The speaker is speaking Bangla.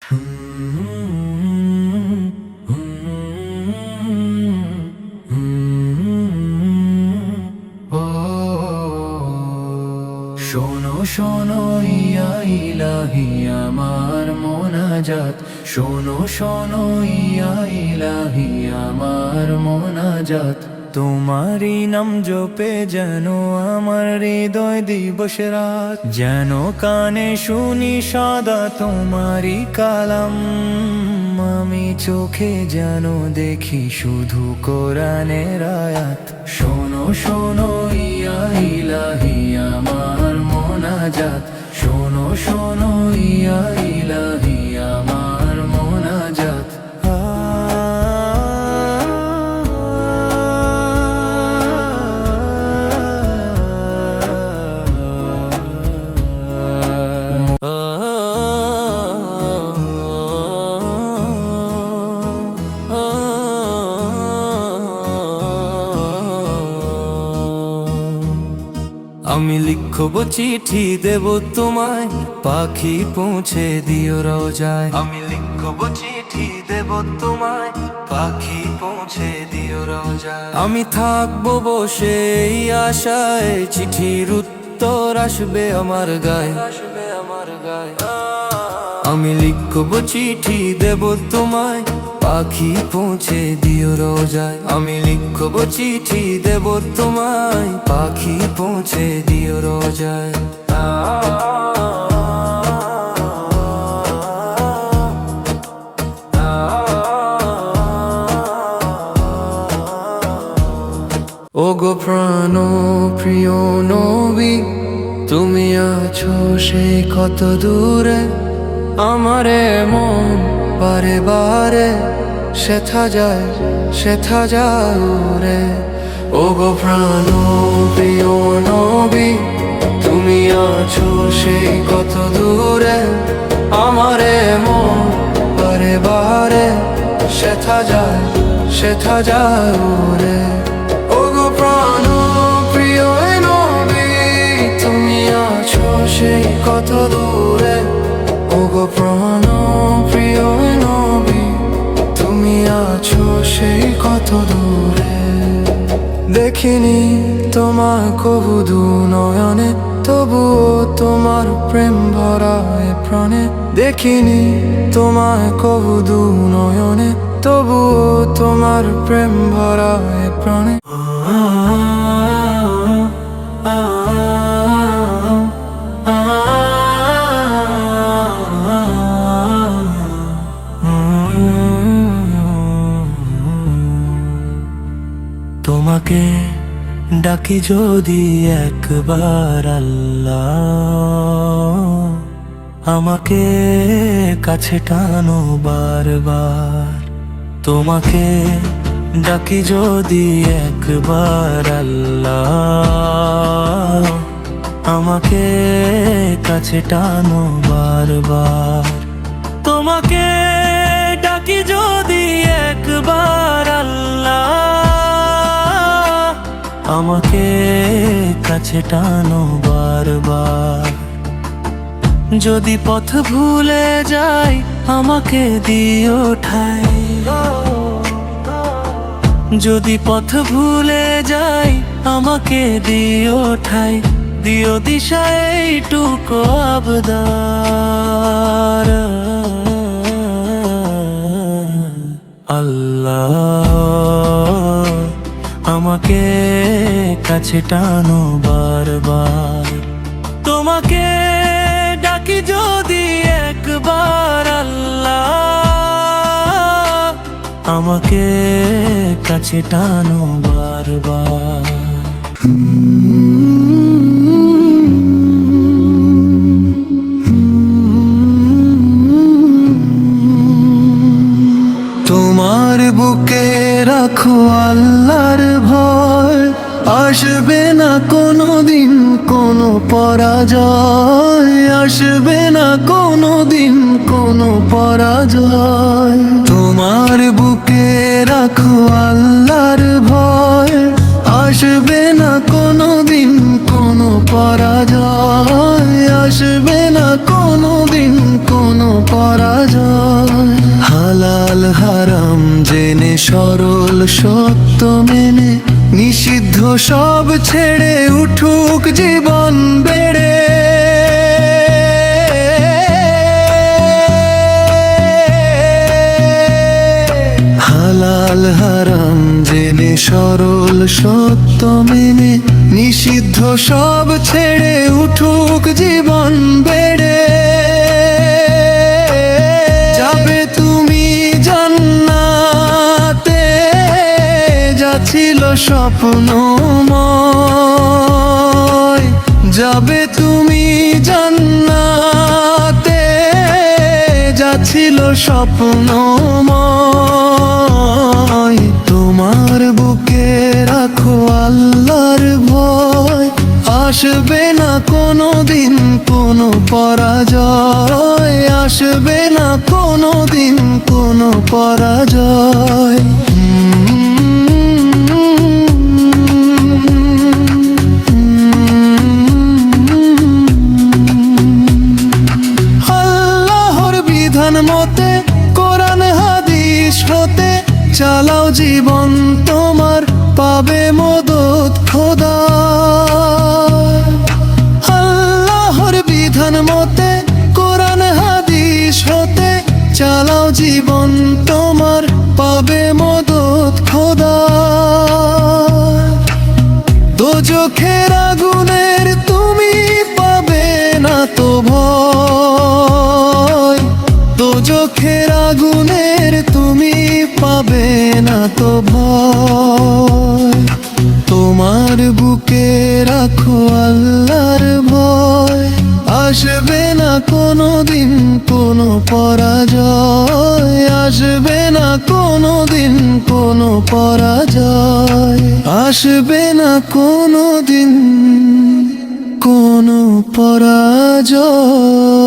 শোনো শোনো ইয়া ইলাহি আমার মোনাজাত, শোনো শোনো ইয়া ইলাহি আমার মোনাজাত। তোমারই নাম জপে যেন আমার হৃদয় দিবস রাত, যেন কানে শুনি সদা তোমারই কালাম। আমি চোখে যেন দেখি শুধু কোরআনের আয়াত। শোনো শোনো ইয়া ইলাহি আমার মোনাজাত, শোনো শোনো ইয়া ইলাহি আমার মোনাজাত। আমি লিখব চিঠি দেব তোমায়, পাখি পৌঁছে দিও রোজায়। আমি লিখব চিঠি দেব তোমায়, পাখি পৌঁছে দিও রোজায়। আমি থাকবো বসে এই আশায়, চিঠির উত্তর আসবে আমার গায়ে, আসবে আমার গায়ে। আমি লিখব চিঠি দেব তোমায়, পাখি পৌঁছে দিও রোজায়। আমি লিখব চিঠি দেব তোমায়, পাখি পৌঁছে দিও রোজায়। ওগো প্রাণ প্রিয় নবী, তুমি আছো সে কত দূরে। আমারে মন বারে বারে সেথা যায় উরে। ওগো প্রাণ প্রিয় নবী, তুমি আছো সেই কত দূরে। আমারে মন বারে বারে সেথা যায় উরে। ওগো প্রাণ প্রিয় নবী, তুমি আছো সেই কত দূরে। ওগো প্রাণ প্রিয় নবী, তুমি আছো সেই কত দূরে। দেখিনি তোমার কবু দু নয়নে, তবুও তোমার প্রেম ভরা এ প্রাণে। দেখিনি তোমায় কবু দু নয়নে, তবুও তোমার প্রেম ভরা এ প্রাণে। তোমাকে ডাকি যদি একবার আল্লাহ, আমাকে কাছে টানো বারবার। তোমাকে ডাকি যদি একবার আল্লাহ, আমাকে কাছে টানো বারবার। তোমাকে ডাকি যদি একবার আল্লাহ, আমাকে কাছে টানো বারবার। যদি পথ ভুলে যাই আমাকে দিও ঠাই, যদি পথ ভুলে যাই আমাকে দিও ঠাই। দিও দিশা এইটুকু আবদার। আল্লাহ আমাকে কাছে টানো বারবার। তোমাকে ডাকি যদি একবার আল্লাহ, আমাকে কাছে টানো বারবার। তোমার বুকে রাখো আল্লাহর ভয়, আসবে না কোনো দিন কোনো পরাজয়, আসবে না কোনো দিন কোনো পরাজয়। তোমার বুকে রাখো আল্লাহর ভয়, আসবে না কোনো দিন কোনো পরাজয়, আসবে না কোনো দিন কোনো পরাজয়। সত্য মেনে নিষিদ্ধ সব ছেড়ে উঠুক জীবন বেড়ে। হালাল হারাম জেনে সরল সত্য মেনে নিষিদ্ধ সব ছেড়ে উঠুক জীবন বেড়ে। যাবে তুমি জান্নাতে যা ছিল স্বপ্নময়, যাবে তুমি জান্নাতে যা ছিল স্বপ্নময়। তোমার বুকে রাখো আল্লাহর ভয়, আসবে না কোনো দিন কোনো পরাজয়, আসবে না কোনো দিন কোনো পরাজয়। আল্লাহর বিধান মতে কোরআন হাদিস হতে চালাও জীবন তোমার, পাবে মদদ খোদা। আল্লাহর বিধান মতে কোরআন হাদিস হতে চালাও জীবন তোমার, পাবে মদদ খোদা। দোজখের আগুনের তুমি পাবে না তো ভয়, দোজখের আগুনের তুমি পাবে না তো ভয়। তোমার বুকে রাখো আল্লাহর ভয়, আসবে না কোনো দিন কোনো পরাজয়, আসবে না কোনো দিন কোনো পরাজয়, আসবে না কোনো দিন কোনো পরাজয়।